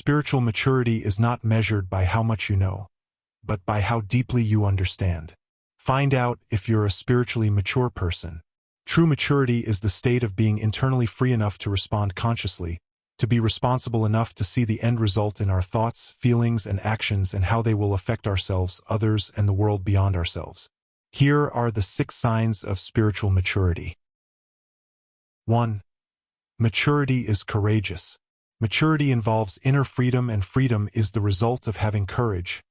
Spiritual maturity is not measured by how much you know, but by how deeply you understand. Find out if you're a spiritually mature person. True maturity is the state of being internally free enough to respond consciously, to be responsible enough to see the end result in our thoughts, feelings, and actions and how they will affect ourselves, others, and the world beyond ourselves. Here are the 6 signs of spiritual maturity. 1. Maturity is courageous. Maturity involves inner freedom, and freedom is the result of having courage.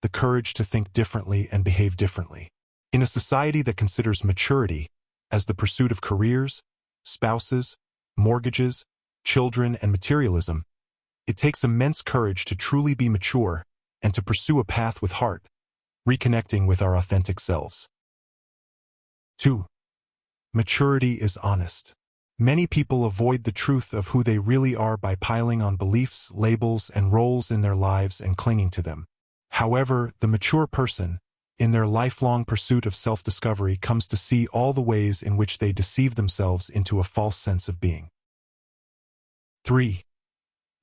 The courage to think differently and behave differently. In a society that considers maturity as the pursuit of careers, spouses, mortgages, children, and materialism, it takes immense courage to truly be mature and to pursue a path with heart, reconnecting with our authentic selves. 2. Maturity is honest. Many people avoid the truth of who they really are by piling on beliefs, labels, and roles in their lives and clinging to them. However, the mature person, in their lifelong pursuit of self-discovery, comes to see all the ways in which they deceive themselves into a false sense of being. 3.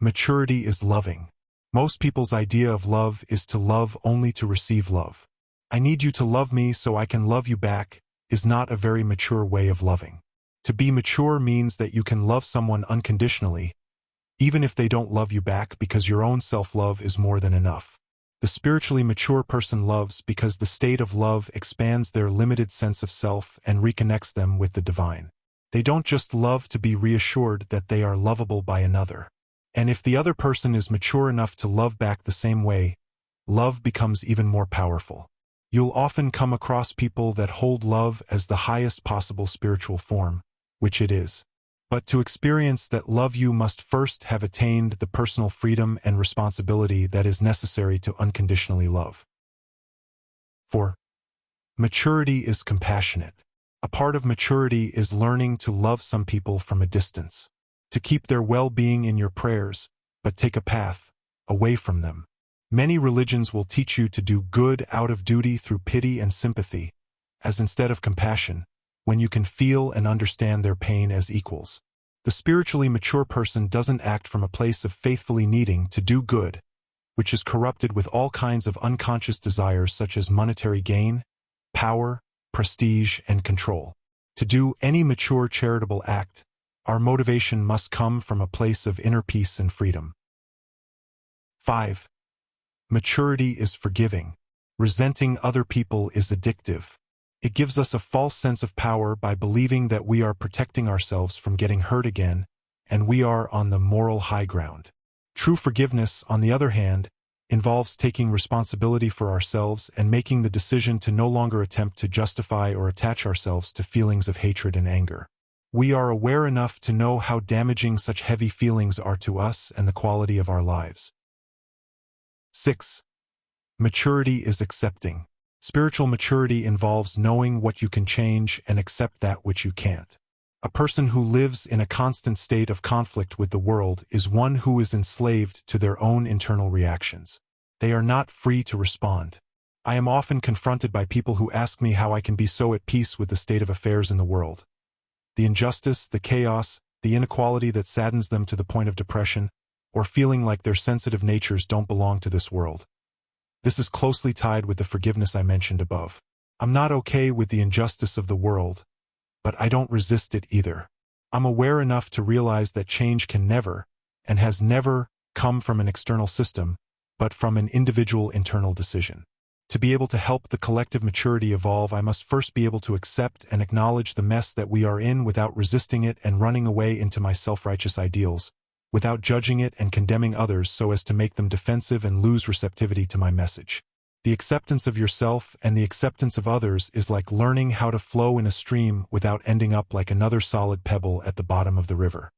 Maturity is loving. Most people's idea of love is to love only to receive love. I need you to love me so I can love you back is not a very mature way of loving. To be mature means that you can love someone unconditionally, even if they don't love you back, because your own self-love is more than enough. The spiritually mature person loves because the state of love expands their limited sense of self and reconnects them with the divine. They don't just love to be reassured that they are lovable by another. And if the other person is mature enough to love back the same way, love becomes even more powerful. You'll often come across people that hold love as the highest possible spiritual form, which it is. But to experience that love, you must first have attained the personal freedom and responsibility that is necessary to unconditionally love. 4. Maturity is compassionate. A part of maturity is learning to love some people from a distance, to keep their well-being in your prayers, but take a path away from them. Many religions will teach you to do good out of duty through pity and sympathy, as instead of compassion, when you can feel and understand their pain as equals. The spiritually mature person doesn't act from a place of faithfully needing to do good, which is corrupted with all kinds of unconscious desires such as monetary gain, power, prestige, and control. To do any mature charitable act, our motivation must come from a place of inner peace and freedom. 5. Maturity is forgiving. Resenting other people is addictive. It gives us a false sense of power by believing that we are protecting ourselves from getting hurt again, and we are on the moral high ground. True forgiveness, on the other hand, involves taking responsibility for ourselves and making the decision to no longer attempt to justify or attach ourselves to feelings of hatred and anger. We are aware enough to know how damaging such heavy feelings are to us and the quality of our lives. 6. Maturity is accepting. Spiritual maturity involves knowing what you can change and accept that which you can't. A person who lives in a constant state of conflict with the world is one who is enslaved to their own internal reactions. They are not free to respond. I am often confronted by people who ask me how I can be so at peace with the state of affairs in the world. The injustice, the chaos, the inequality that saddens them to the point of depression, or feeling like their sensitive natures don't belong to this world. This is closely tied with the forgiveness I mentioned above. I'm not okay with the injustice of the world, but I don't resist it either. I'm aware enough to realize that change can never, and has never, come from an external system, but from an individual internal decision. To be able to help the collective maturity evolve, I must first be able to accept and acknowledge the mess that we are in without resisting it and running away into my self-righteous ideals, without judging it and condemning others so as to make them defensive and lose receptivity to my message. The acceptance of yourself and the acceptance of others is like learning how to flow in a stream without ending up like another solid pebble at the bottom of the river.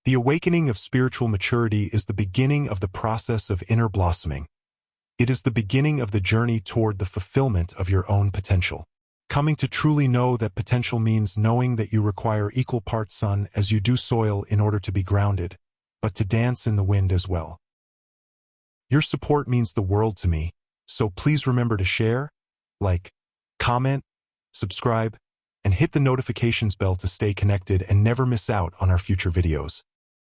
The awakening of spiritual maturity is the beginning of the process of inner blossoming. It is the beginning of the journey toward the fulfillment of your own potential. Coming to truly know that potential means knowing that you require equal parts sun as you do soil in order to be grounded, but to dance in the wind as well. Your support means the world to me, so please remember to share, like, comment, subscribe, and hit the notifications bell to stay connected and never miss out on our future videos.